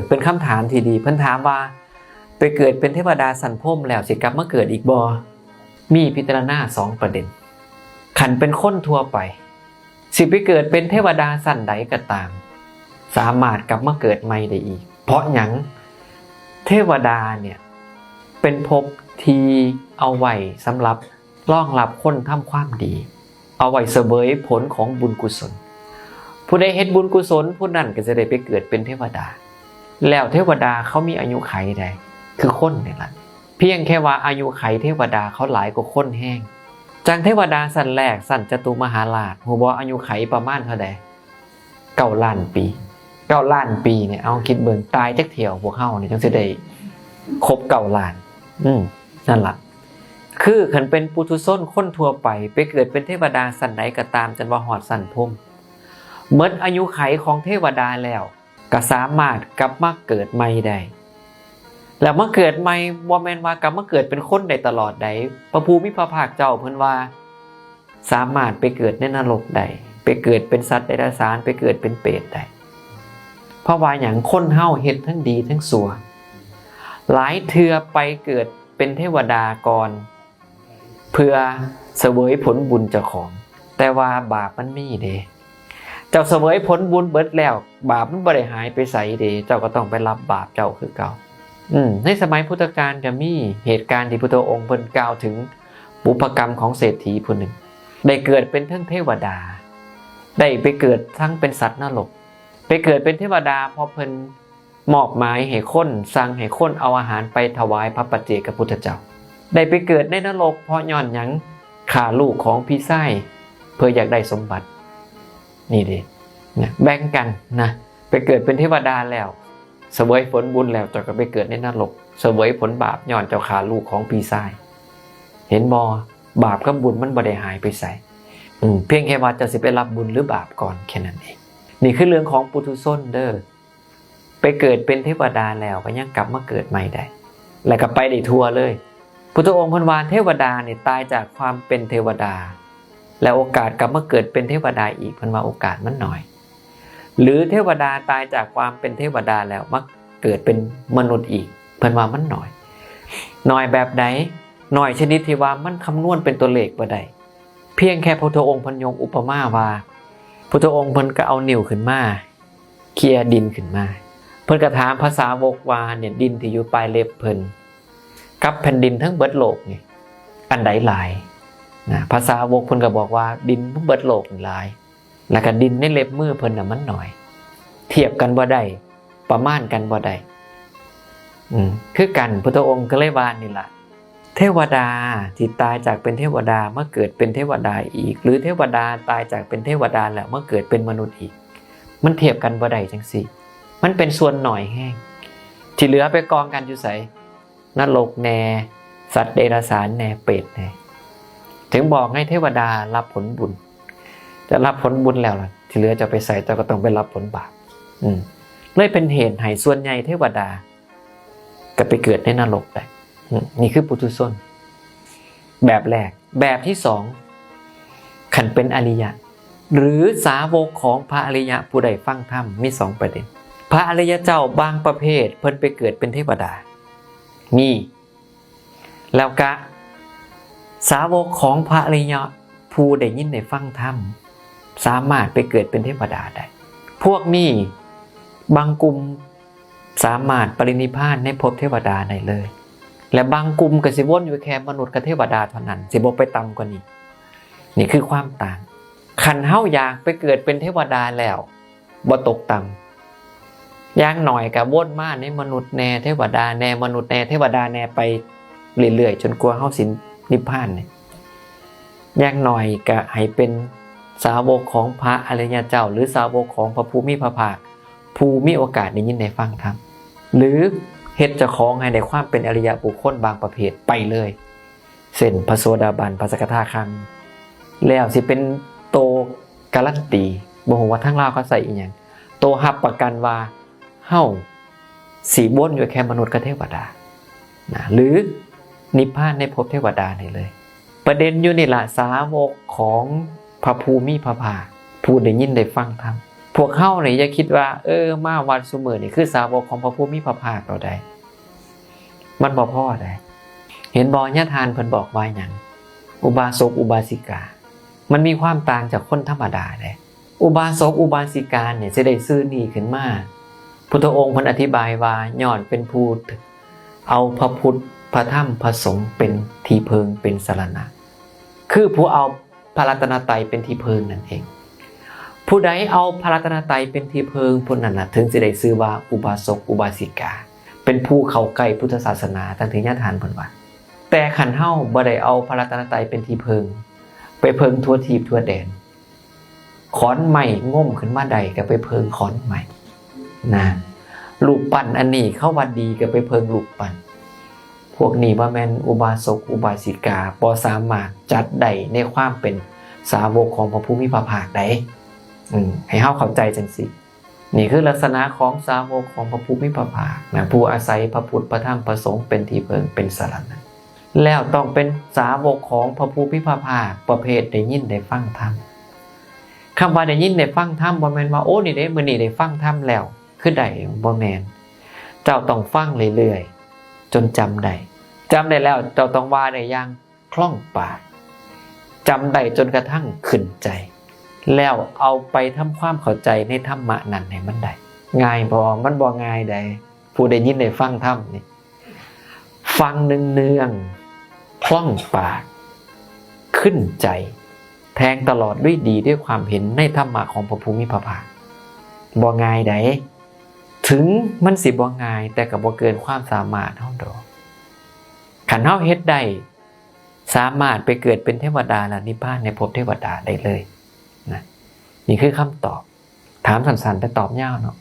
เป็นคำถามที่ดีเพิ่นถามว่าไปเกิดเป็นเทวดาสันพรหมแล้วสิกลับมาเกิดอีกบ่มีพิจารณา2ประเด็นขันเป็นคนทั่วไปสิไปเกิดเป็นเทวดาสันใดก็ตามสามารถกลับมาเกิดใหม่ได้อีกเพราะหยังเทวดาเนี่ยเป็นภพที่เอาไว้สำหรับรองรับคนทำความดีเอาไว้เสวยผลของบุญกุศลผู้ใดเฮ็ดบุญกุศลผู้นั้นก็จะได้ไปเกิดเป็นเทวดาแล้วเทวดาเขามีอายุขัยใดคือคนนี่แหละเพียงแค่ว่าอายุขัยเทวดาเขาหลายกว่าคนแห้งจังเทวดาสันแรกสันจตุมหาราชฮู้บ่อายุขัยประมาณเท่าใด9 ล้านปี9 ล้านปีเนี่ยเอาคิดเบิ่งตายจักเที่ยวพวกเฮานี่จังสิได้ครบ9 ล้านนั่นล่ะคือคันเป็นปุถุชนคนทั่วไปเกิดเป็นเทวดาสันใดก็ตามจนว่าฮอดสันพรหมหมดอายุขัยของเทวดาแล้วก็สามารถกลับมาเกิดใหม่ได้แล้วมาเกิดใหม่บ่แม่นว่ากลับมาเกิดเป็นคนได้ตลอดได้พระภูมิพระภาคเจ้าเพิ่นว่าสามารถไปเกิดในนรกได้ไปเกิดเป็นสัตว์เดรัจฉานไปเกิดเป็นเปรตได้เพราะว่าหยังคนเฮาเฮ็ดทั้งดีทั้งชั่วหลายเทื่อไปเกิดเป็นเทวดาก่อนเพื่อเสวยผลบุญเจ้าของแต่ว่าบาปมันมีเด้เจ้าเสวยผลบุญเบิดแล้วบาปมันบ่ได้หายไปไสเด้เจ้าก็ต้องไปรับบาปเจ้าคือเก่าในสมัยพุทธกาลจะมีเหตุการณ์ที่พุทธองค์เพิ่นกล่าวถึงบุพกรรมของเศรษฐีผู้หนึ่งได้เกิดเป็นทั้งเทวดาได้ไปเกิดทั้งเป็นสัตว์นรกไปเกิดเป็นเทวดาเพราะเพิ่นมอบหมายให้คนสั่งให้คนเอาอาหารไปถวายพระปัจเจกพุทธเจ้าได้ไปเกิดในนรกเพราะย้อนหยังฆ่าลูกของพี่ชายเพื่ออยากได้สมบัตินี่ดิเนี่ยแบ่งกันนะไปเกิดเป็นเทวดาแล้วเสวยผลบุญแล้วเจ้าก็ไปเกิดในนรกเสวยผลบาปย้อนเจ้าฆ่าลูกของพี่ชายเห็นบ่บาปกับบุญมันบ่ได้หายไปไสเพียงแค่ว่าจะสิไปรับบุญหรือบาปก่อนแค่นั้นเองนี่คือเรื่องของปุถุชนเด้อไปเกิดเป็นเทวดาแล้วก็ยังกลับมาเกิดใหม่ได้แล้วก็ไปได้ทั่วเลยพุทธองค์เพิ่นว่าเทวดาเนี่ยตายจากความเป็นเทวดาและโอกาสกลับมาเกิดเป็นเทวดาอีกเพิ่นว่าโอกาสมันน้อยหรือเทวดาตายจากความเป็นเทวดาแล้วมาเกิดเป็นมนุษย์อีกเพิ่นว่ามันน้อยแบบใดน้อยชนิดที่ว่ามันคำนวณเป็นตัวเลขบ่ได้เพียงแค่พุทธองค์เพิ่นยกอุปมาว่าพุทธองค์เพิ่นก็เอานิ้วขึ้นมาเคลียร์ดินขึ้นมาเพิ่นก็ถามภาษาวกว่าเนี่ยดินที่อยู่ปลายเล็บเพิ่นกับแผ่นดินทั้งเบิดโลกนี่อันใดหลายนะภาษาวกเพิ่นก็บอกว่าดินทั้งเบิดโลกนี่หลายแล้วก็ดินในเล็บมือเพิ่นน่ะมันน้อยเทียบกันบ่ได้ประมาณกันบ่ได้คือกันพุทธองค์ก็เลยว่านี่ล่ะเทวดาที่ตายจากเป็นเทวดามาเกิดเป็นเทวดาอีกหรือเทวดาตายจากเป็นเทวดาแล้วมาเกิดเป็นมนุษย์อีกมันเทียบกันบ่ได้จังซี่มันเป็นส่วนหน่อยแห้งที่เหลือไปกองกันอยู่ไสนรกแน่สัตว์เดรัจฉานแน่เปรตแน่ถึงบอกให้เทวดารับผลบุญจะรับผลบุญแล้วล่ะที่เหลือจะไปใส่เจ้าก็ต้องไปรับผลบาปเลยเป็นเหตุให้ส่วนใหญ่เทวดาก็ไปเกิดในนรกได้นี่คือปุถุชนแบบแรกแบบที่2ขันเป็นอริยะหรือสาวกของพระอริยะผู้ใดฟังธรรมมี2ประเด็นพระอริยเจ้าบางประเภทเพิ่นไปเกิดเป็นเทวดามีแล้วก็สาวกของพระอริยะผู้ได้ยินได้ฟังธรรมสามารถไปเกิดเป็นเทวดาได้พวกนี้บางกลุ่มสามารถปรินิพพานในภพเทวดาได้เลยและบางกลุ่มก็สิวนอยู่แค่มนุษย์กับเทวดาเท่านั้นสิบ่ไปต่ำกว่านี้นี่คือความต่างขันเฮาอยากไปเกิดเป็นเทวดาแล้วบ่ตกต่ำอย่างหน่อยก็วนมาในมนุษย์แน่เทวดาแน่มนุษย์แน่เทวดาแน่ไปเรื่อยๆจนกว่าเฮาสินิพพานเนี่ยอย่างหน่อยก็ให้เป็นสาวกของพระอริยเจ้าหรือสาวกของพระภูมิพระภาคผู้มีโอกาสได้ยินได้ฟังธรรมหรือเฮ็ดเจ้าของให้ได้ความเป็นอริยบุคคลบางประเภทไปเลยเช่นพระโสดาบันพระสกทาคามีแล้วสิเป็นโตการันตีบ่ฮู้ว่าทางลาวเขาใส่อีหยังโตรับประกันว่าเฮาสิบ่นอยู่แค่มนุษย์กับเทวดานะหรือนิพพานในภพเทวดาได้เลยประเด็นอยู่นี่ล่ะสาวกของพระภูมิพระภาคผู้ได้ยินได้ฟังธรรมผ วกเฮานี่อย่าคิดว่ามาวัดซุมื้อนี่คือสาวกของพระผู้มีพระภาคเราได้มันบ่พอได้เห็นบ่ญาทานเพิ่นบอกไว้หยังอุบาสกอุบาสิกามันมีความต่างจากคนธรรมดาเลยอุบาสกอุบาสิกาเนี่ยจะได้ซื้อนี่ขึ้นมาพุทธองค์เพิ่นอธิบายว่าย้อนเป็นผู้เอาพระพุทธพระธรรมพระสงฆ์เป็นที่พึ่งเป็นสรณะคือผู้เอาพระรัตนตรัยเป็นที่พึ่งนั่นเองผู้ใดเอาพระรัตนตรัยเป็นที่พึ่งผู้นั้นน่ะถึงจะได้ชื่อว่าอุบาสกอุบาสิกาเป็นผู้เข้าใกล้พุทธศาสนาตั้งถึงญาทานเพิ่นว่าแต่ขันเฮาบ่ได้เอาพระรัตนตรัยเป็นที่พึ่งไปเพิงทั่วทีบทั่วแดนขอนใหม่ง่มขึ้นมาใดก็ไปเพิงขอนใหม่นะลูกปั้นอันนี้เข้าวัดดีก็ไปเพิงลูกปั้นพวกนี้ว่าแม่นอุบาสกอุบาสิกาบ่สามารถจัดได้ในความเป็นสาวกของพระผู้มีพระภาคได้ให้เฮาเข้าใจจังซี่นี่คือลักษณะของสาวกของพระผู้มีพระภาคนะผู้อาศัยพระพุทธพระธรรมพระสงฆ์เป็นที่พึ่งเป็นสรณะแล้วต้องเป็นสาวกของพระผู้มีพระภาคประเภทได้ยินได้ฟังธรรมคำว่าได้ยินได้ฟังธรรมบ่แม่นว่าโอ้นี่เด้มื้อนี้ได้ฟังธรรมแล้วคือได้บ่แม่นเจ้าต้องฟังเรื่อยๆจนจำได้แล้วเจ้าต้องว่าได้อย่างคล่องปากจำได้จนกระทั่งขึ้นใจแล้วเอาไปทำความเข้าใจในธรรมะนั้นให้มันได้ง่ายบ่มันบ่ง่ายได้ผู้ได้ยินได้ฟังธรรมนี่ฟังเนืองๆคล่องปากขึ้นใจแทงตลอดด้วยดีด้วยความเห็นในธรรมะของพระภูมิพระภาคบ่ง่ายใดถึงมันสิบ่ง่ายแต่ก็บ่เกินความสามารถเฮาดอกคันเฮาเฮ็ดได้สามารถไปเกิดเป็นเทวดาและนิพพานในภพเทวดาได้เลยนะนี่คือคำตอบถามสั้นๆแต่ตอบยาวเนาะ